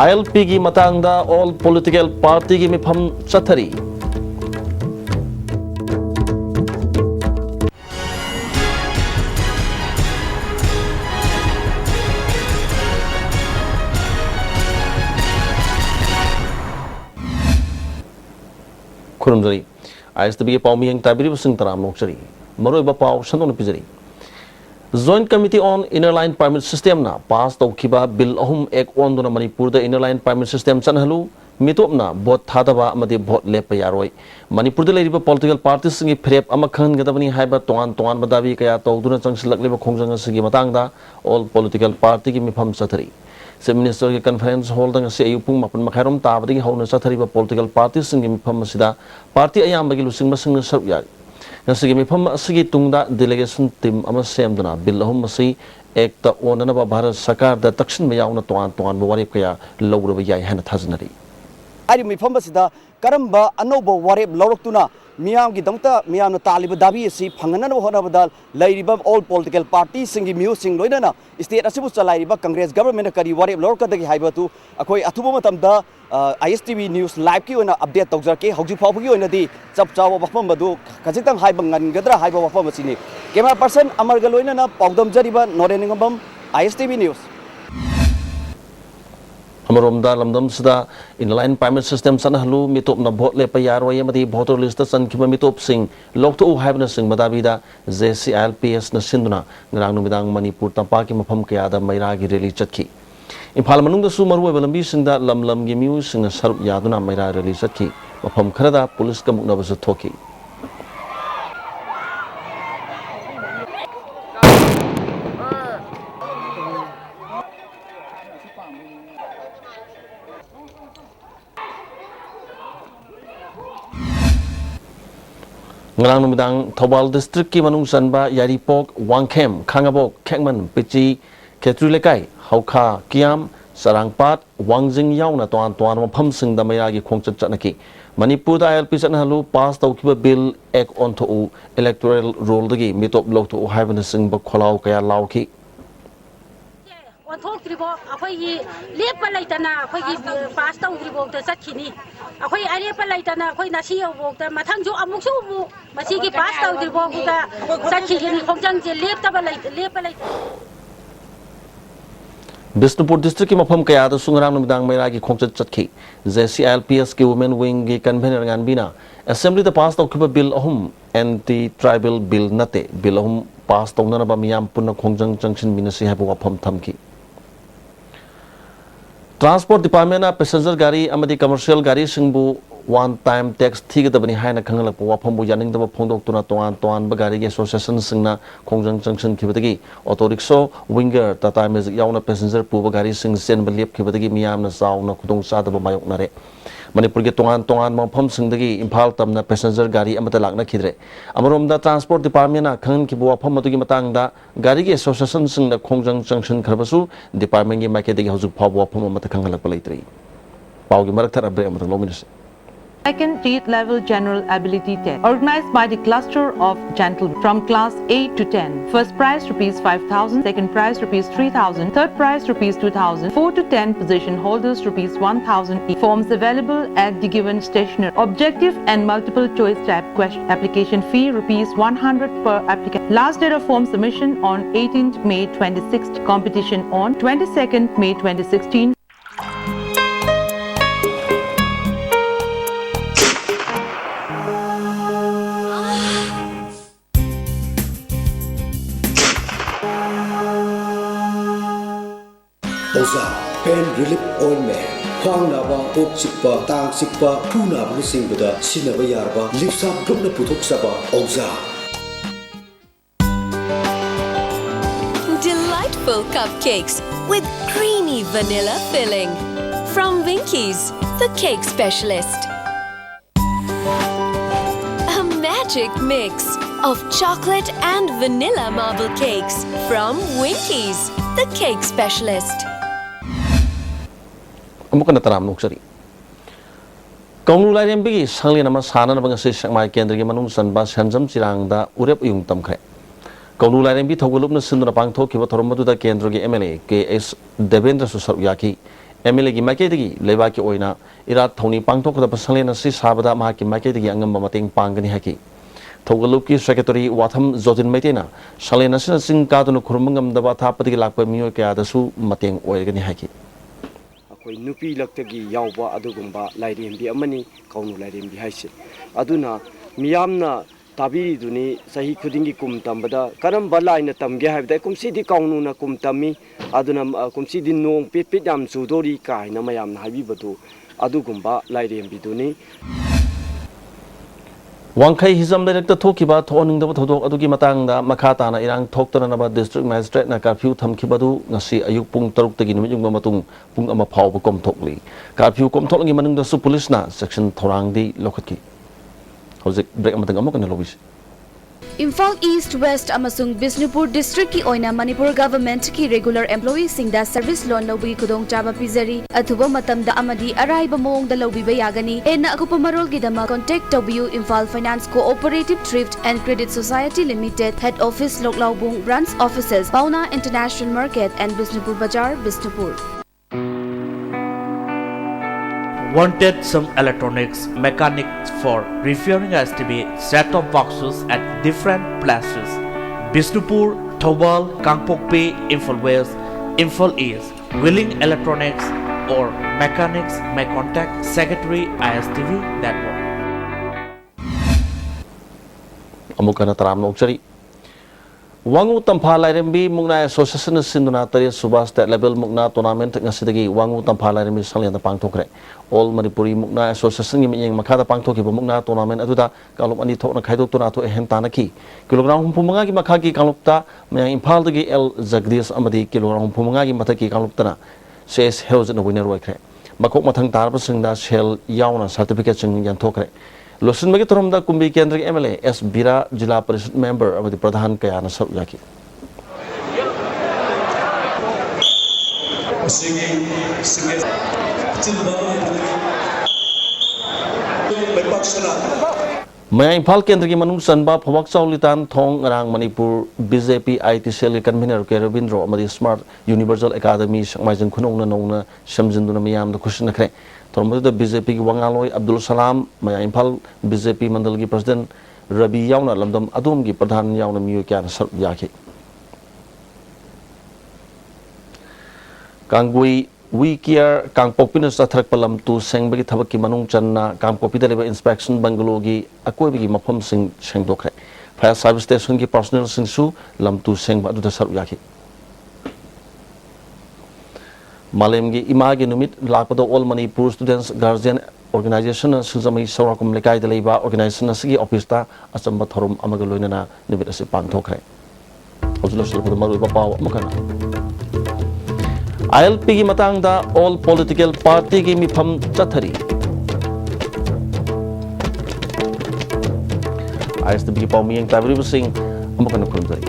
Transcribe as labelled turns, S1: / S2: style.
S1: ILP की matangda all political party की mifam chathari खुरमजरी ISTV के पाउमी यंग ताबिरी बसिंग तराम नोकचरी मरोई बपाव संदोन पिजरी Joint Committee on Inner Line Permit System na pass tawkiba bill ahum ek onduna Manipur da Inner Line Permit System chanhalu mitopna vote thadaba amadi vote lepa yaroi Manipur da leiriba political parties singi prep ama khan gadabani haiba tongan badabi kaya tawduna changsilakliba khongjang sigi matangda all political party ki mifam sathari Chief Minister के conference hall दंग से अयुपुंग मपन मखैरम ताबदगी हौन सथरिबा political parties singi mifam asida party ayambagi lusing masing saruk yari ngasigi mifam asigi tungda delegation team ama semduna bill ahum masi ekta onanaba Bharat Sarkar da takshin me yauna toan warep kaya lawraba yai hana thaznari
S2: ari mifam asida karamba anoba warep lawraktuna miyam gi dangta miyam na taliba dabi si phangana hona badal lairiba all political parties singi music loina state asibu chalairiba Congress government kari warep lawrka dagi haibatu akhoi athuba matamda ISTV news live ki oina update tawjarke hauji phawgi oina di chap chawa bafam badu khajitang haiba ngangadra haiba bafam asini camera person amarga loina na pawdam jariba noreningam ISTV news
S1: Amaromda lamdam sida inline permit system sanhalu mitop na vote lepa yaroi amadi voter list san kiba mitop sing lokto haibna sing madabida JCLPS na sinduna ngrang numidang Manipur tampa ki mafam kaya da maira gi rally chatki Imphal manung da su marwa balambi singda lamlam gi miu sing sarup yaduna maira rally chatki mafam kharada police ka mukna basu thoki Ngarang numidang Thobal district ki manung sanba Yaripok Wangkhem Khangabok Khengman Pichi Ketrulekai Hauka Kiam Sarangpat Wangjing yauna toan mafam sing da maya gi khongchat chatnaki Manipur da ILP chanhalu pass tawkiba bill ek on to electoral roll dagi mitop lok to haibna sing ba kholau kaya lauki
S3: Thok tribo akhoi lepa laitana akhoi pass taw tribo ta chakhini akhoi arepa laitana akhoi nasi obok ta mathang jo amuk su mu masi gi pass taw tribo ga chakhini khongjang je lepa ba lepa lait
S1: Bisnupur district ki mafam kaya da sungrang numidang maira gi khongchat chatki JCLPS ki women wing gi convener ngan bina assembly da pass tawkiba bill ahum anti tribal bill nate bill ahum pass tawna ba miyam punna khongjang changsin binasi haibu wafam thamki Transport Department na passenger gari amadi commercial gari singbu one time tax thigadabani haina khangalak wafambu yaning daba phongdok tuna toan ba gari ge association singna khongjang junction khibadagi auto rickshaw winger Tata Magic yauna passenger puba gari sing sen ba lep khibadagi miyam na sauna khudong sadaba mayok nare Manipur ke toan mafam singdagi Imphal tamna passenger gari amata lakna khidre amarom da transport department na khan ki wafam matugi matang da gari ge association singna khongjang junction kharbasu department ge market ge hozuk phaw wafam amata khangalak palaitri paugi marak thar abre amata lominis
S4: Second state level general ability test organized by the cluster of gentlemen from class 8 to 10. First prize rupees 5,000, second prize rupees 3,000, third prize rupees 2,000, 4 to 10 position holders rupees 1,000 each. Forms available at the given stationer. Objective and multiple choice type question. Application fee rupees 100 per applicant. Last date of form submission on 18th May 2016. Competition on 22nd May 2016.
S5: Oza Pain Relief Ointment Khwang naba ok sikpa tang sikpa phu naba sing bada sinaba yarba lipsa globna puthok saba Oza
S6: Delightful cupcakes with creamy vanilla filling from Winkies, the cake specialist. A magic mix of chocolate and vanilla marble cakes from Winkies, the cake specialist.
S1: Amukan na taram nuksari. Kaunu lai rembigi sangli nama sana na bangasi sangmai kendra gi manung sanba sanjam cirang da urep yung tamkre. Kaunu lai rembi thogulup na sinduna pang thok kiba thorom madu da kendra gi MLA KS Devendra Susar yaki MLA की माइकेदगी लेबा की ओइना इराद थौनी पांगथोकदब संगलेन असि साबदा मा की माइकेदगी अंगम मतेंग पांगनी hockey थौगलुप की secretary Watham जोजिन मैतेना संगलेन असि सिंग कादुन खुरमंगम दबा थापदगी लाकप मियो कयादसु मतेंग ओइगनी hockey
S2: अखोई नुपी लक्तगी यावबा अदुगुंबा लाइरेंबी अमनी कौनु लाइरेंबी हाइसे अदुना मियामना ताबीदुनी सही खुदिंगी कुम तंबदा करम बलाइना तमगे हाबदा कुमसीदी कौनुना कुम तमी अदुना कुमसीदी नोंग पिट पिट याम चुदोरी काइना मयामना हाबिबदु अदुगुंबा लाइरेंबीदुनी
S1: वांखै हिजम लेरक्ता थोकिबा थोनिंगदब थोदोक अदुगी मतंगदा मखा ताना इरांग थोक्तनबा डिस्ट्रिक्ट मैजिस्ट्रेट ना curfew थमखिबदु ngasi ayuk pung 3 tagi numit yung matung pung ama phawba komthokli curfew komthokli manungda su police na section thorangdi lokhatki hojik break amatang amok na lobis
S7: Imphal East West amasung Bisnupur district ki oina Manipur government ki regular employees singda service loan lobi kudong chaba pizari athuba matamda amadi araiba moong da lobi bayagani enna akupa marol gidama contact W Imphal Finance Cooperative Thrift and Credit Society Limited head office Loklaubung branch offices Pauna International Market and Bisnupur Bazaar Bisnupur
S8: Wanted some electronics mechanics for repairing ISTV set-top boxes at different places. Bisnupur, Thobal, Kangpokpi, Imphal West, Imphal East. Willing electronics or mechanics may contact Secretary ISTV Network.
S1: Amukana taram nokchari Wangu Tampa Lairembi Mugna Association Sinduna Tari Suba State Level Mugna Tournament Ngasidagi Wangu Tampa Lairembi Salian the Pangtokre. All Manipuri Mugna Association Yiming Makata Pangtoki Mugna Tournament Aduda Kalupani Tokna Kaido Tonato Hentanaki. Kilogram Pumangagi Makaki Kalupta, May Impaldagi El Zagdis Amadi Kilogram Pumangagi Mataki Kaluptana. Says Hills in the winner work. Makok Matang Tarbasing da Shell Yauna certificate in Yantokre. Losin bagi torom da kumbi kendri MLA S Bira Jila Parishad member of the Pradhan Kayana Saruyaki. Maya Impal kendri manung sanba phawak chaulitan thong rang Manipur BJP IT cell convener ke Ravindro amadi Smart Universal Academy sangmaijin khunong na nongna shamjinduna miyam da khushin nakre. Tormada BJP ki Wangaloi Abdul Salam Maya Impal BJP Mandal ki President Rabi Yauna Lamdam Adum ki Pradhan Yauna Miyo Kyan Sar Yaki Kangui Wikier Kangpopina Satrak Palam tu Seng bagi Tabaki Manung Channa Kangpopi Deliver Inspection Bangalogi Akoi bagi Mapam Sing Seng Dokre Fire Service Station ki Personnel Sing Su Lam tu Seng Badu da Sar Yaki Malemgi imagi numit lakpado all Manipur students guardian organization suzamai sorakum lekai deleba organization sigi office ta asamba thorum amagaloina na numit ase pangthokre ojulo sulpado maru papaw makana ILP gi matang da all political party gi mifam chathari ISTV gi pawmiyang tabri sing amakana khunjari